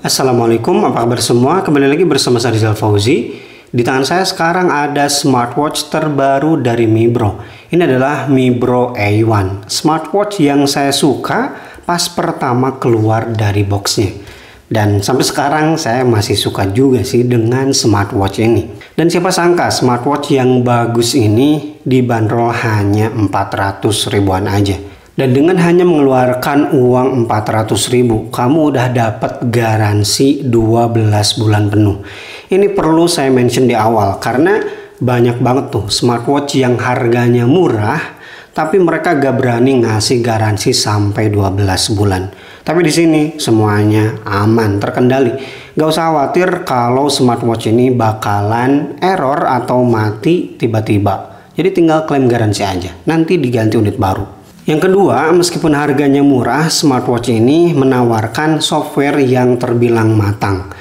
Assalamualaikum, apa kabar semua? Kembali lagi bersama saya Rizal Fauzi. Di tangan saya sekarang ada smartwatch terbaru dari Mibro. Ini adalah Mibro A1, smartwatch yang saya suka pas pertama keluar dari boxnya. Dan sampai sekarang saya masih suka juga sih dengan smartwatch ini. Dan siapa sangka smartwatch yang bagus ini dibanderol hanya 400 ribuan aja. Dan dengan hanya mengeluarkan uang 400 ribu, kamu udah dapat garansi 12 bulan penuh. Ini perlu saya mention di awal karena banyak banget tuh smartwatch yang harganya murah, tapi mereka gak berani ngasih garansi sampai 12 bulan. Tapi di sini semuanya aman, terkendali. Gak usah khawatir kalau smartwatch ini bakalan error atau mati tiba-tiba. Jadi tinggal klaim garansi aja, nanti diganti unit baru. Yang kedua, meskipun harganya murah, smartwatch ini menawarkan software yang terbilang matang.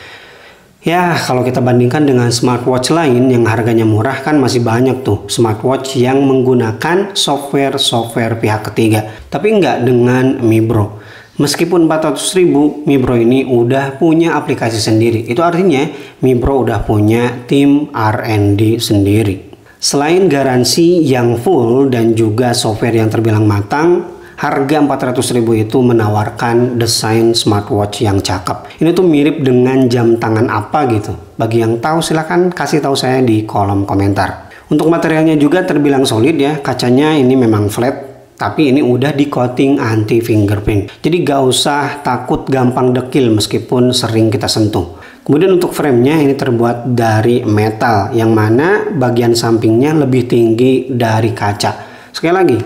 Ya, kalau kita bandingkan dengan smartwatch lain yang harganya murah kan masih banyak tuh smartwatch yang menggunakan software pihak ketiga. Tapi nggak dengan Mibro. Meskipun 400 ribu, Mibro ini udah punya aplikasi sendiri. Itu artinya Mibro udah punya tim R&D sendiri. Selain garansi yang full dan juga software yang terbilang matang, harga 400 ribu itu menawarkan desain smartwatch yang cakep. Ini tuh mirip dengan jam tangan apa gitu. Bagi yang tahu silahkan kasih tahu saya di kolom komentar. Untuk materialnya juga terbilang solid ya. Kacanya ini memang flat, tapi ini udah di coating anti fingerprint. Jadi gak usah takut gampang dekil meskipun sering kita sentuh. Kemudian untuk framenya ini terbuat dari metal yang mana bagian sampingnya lebih tinggi dari kaca. Sekali lagi,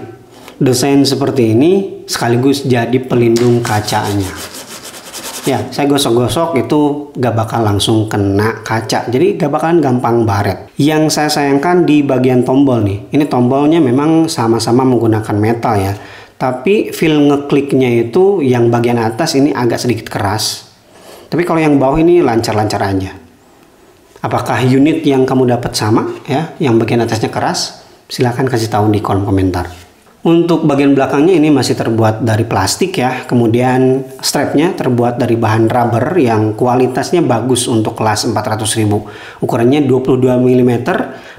desain seperti ini sekaligus jadi pelindung kacanya. Ya, saya gosok-gosok itu gak bakal langsung kena kaca, jadi gak bakalan gampang baret. Yang saya sayangkan di bagian tombol nih, ini tombolnya memang sama-sama menggunakan metal ya. Tapi feel ngekliknya itu yang bagian atas ini agak sedikit keras. Tapi kalau yang bawah ini lancar-lancar aja. Apakah unit yang kamu dapat sama ya, yang bagian atasnya keras? Silahkan kasih tahu di kolom komentar. Untuk bagian belakangnya ini masih terbuat dari plastik ya. Kemudian strapnya terbuat dari bahan rubber yang kualitasnya bagus untuk kelas 400 ribu. Ukurannya 22 mm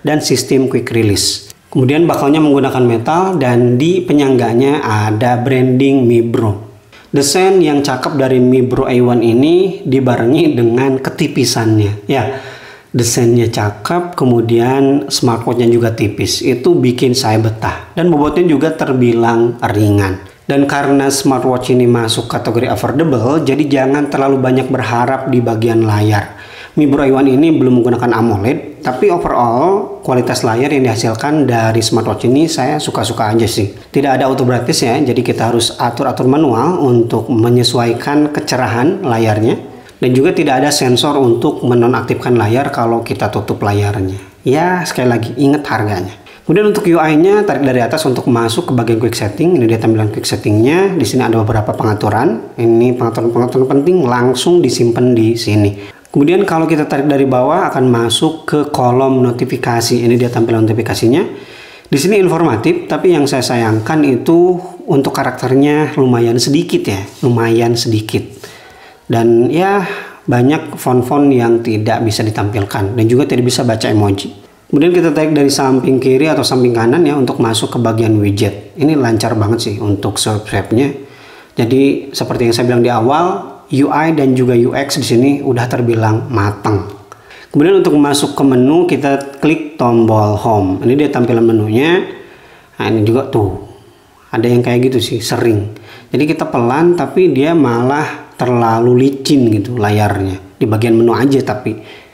dan sistem quick release. Kemudian bakalnya menggunakan metal dan di penyangganya ada branding Mibro. Desain yang cakep dari Mibro A1 ini dibarengi dengan ketipisannya. Ya, desainnya cakep, kemudian smartwatchnya juga tipis. Itu bikin saya betah. Dan bobotnya juga terbilang ringan. Dan karena smartwatch ini masuk kategori affordable, jadi jangan terlalu banyak berharap di bagian layar. Mibro A1 ini belum menggunakan AMOLED, tapi overall kualitas layar yang dihasilkan dari smartwatch ini saya suka-suka aja sih. Tidak ada auto brightness ya, jadi kita harus atur-atur manual untuk menyesuaikan kecerahan layarnya. Dan juga tidak ada sensor untuk menonaktifkan layar kalau kita tutup layarnya. Ya, sekali lagi ingat harganya. Kemudian untuk UI-nya tarik dari atas untuk masuk ke bagian quick setting. Ini dia tampilan quick settingnya. Di sini ada beberapa pengaturan. Ini pengaturan-pengaturan penting langsung disimpan di sini. Kemudian kalau kita tarik dari bawah akan masuk ke kolom notifikasi. Ini dia tampilan notifikasinya. Di sini informatif, tapi yang saya sayangkan itu untuk karakternya lumayan sedikit ya, lumayan sedikit. Dan ya banyak font-font yang tidak bisa ditampilkan dan juga tidak bisa baca emoji. Kemudian kita tarik dari samping kiri atau samping kanan ya untuk masuk ke bagian widget. Ini lancar banget sih untuk swipe-nya. Jadi seperti yang saya bilang di awal, UI dan juga UX di sini udah terbilang matang. Kemudian untuk masuk ke menu kita klik tombol home. Ini dia tampilan menunya. Nah ini juga tuh ada yang kayak gitu sih sering. Jadi kita pelan tapi dia malah terlalu licin gitu layarnya di bagian menu aja tapi.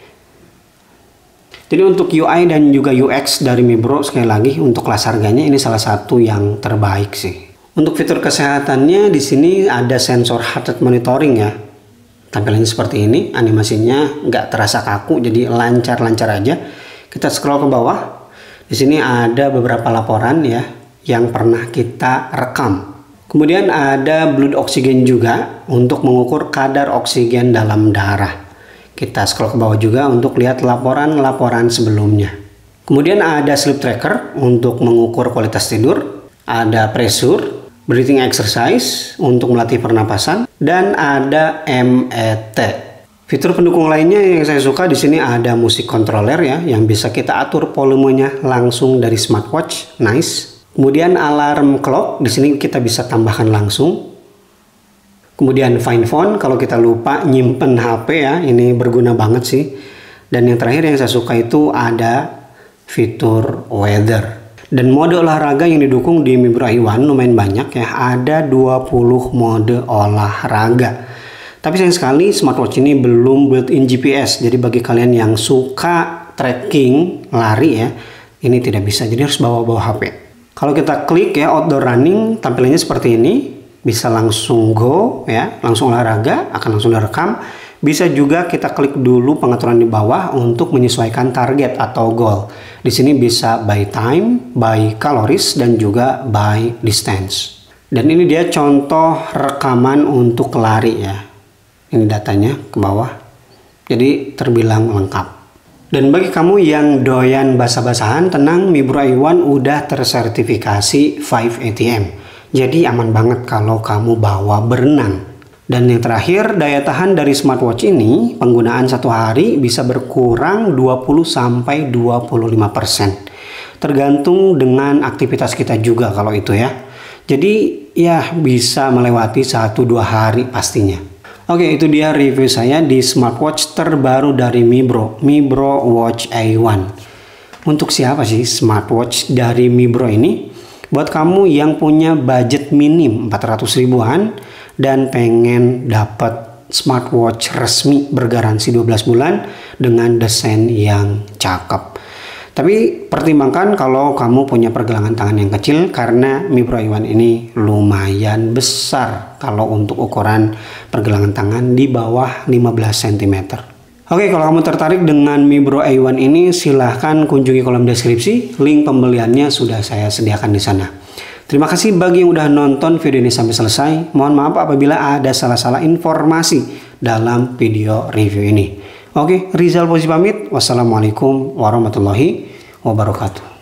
Jadi untuk UI dan juga UX dari Mibro sekali lagi untuk kelas harganya ini salah satu yang terbaik sih. Untuk fitur kesehatannya di sini ada sensor heart rate monitoring ya. Tampilannya seperti ini, animasinya nggak terasa kaku, jadi lancar-lancar aja. Kita scroll ke bawah. Di sini ada beberapa laporan ya yang pernah kita rekam. Kemudian ada blood oxygen juga untuk mengukur kadar oksigen dalam darah. Kita scroll ke bawah juga untuk lihat laporan-laporan sebelumnya. Kemudian ada sleep tracker untuk mengukur kualitas tidur. Ada pressure, breathing exercise untuk melatih pernapasan, dan ada MET Fitur pendukung lainnya yang saya suka di sini ada musik controller ya, yang bisa kita atur volumenya langsung dari smartwatch, nice. Kemudian alarm clock, di sini kita bisa tambahkan langsung. Kemudian find phone, kalau kita lupa nyimpen HP ya, ini berguna banget sih. Dan yang terakhir yang saya suka itu ada fitur weather. Dan mode olahraga yang didukung di Mi Bro AI1 lumayan banyak ya, ada 20 mode olahraga. Tapi sayang sekali smartwatch ini belum built-in GPS. Jadi bagi kalian yang suka tracking lari ya, ini tidak bisa. Jadi harus bawa HP. Kalau kita klik ya outdoor running, tampilannya seperti ini. Bisa langsung go ya, langsung olahraga, akan langsung direkam. Bisa juga kita klik dulu pengaturan di bawah untuk menyesuaikan target atau goal. Di sini bisa by time, by calories, dan juga by distance. Dan ini dia contoh rekaman untuk lari ya. Ini datanya ke bawah, jadi terbilang lengkap. Dan bagi kamu yang doyan basah-basahan, tenang, Mi Bro AI1 udah tersertifikasi 5ATM. Jadi aman banget kalau kamu bawa berenang. Dan yang terakhir, daya tahan dari smartwatch ini, penggunaan satu hari bisa berkurang 20-25%. Tergantung dengan aktivitas kita juga kalau itu ya. Jadi ya bisa melewati 1-2 hari pastinya. Oke, itu dia review saya di smartwatch terbaru dari Mi Bro Watch AI1. Untuk siapa sih smartwatch dari Mi Bro ini? Buat kamu yang punya budget minim 400 ribuan dan pengen dapat smartwatch resmi bergaransi 12 bulan dengan desain yang cakep. Tapi pertimbangkan kalau kamu punya pergelangan tangan yang kecil, karena Mi Bro AI1 ini lumayan besar kalau untuk ukuran pergelangan tangan di bawah 15 cm. Oke, kalau kamu tertarik dengan Mi Bro AI1 ini, silahkan kunjungi kolom deskripsi. Link pembeliannya sudah saya sediakan di sana. Terima kasih bagi yang udah nonton video ini sampai selesai. Mohon maaf apabila ada salah-salah informasi dalam video review ini. Oke, Rizal Fauzi pamit. Wassalamualaikum warahmatullahi wabarakatuh.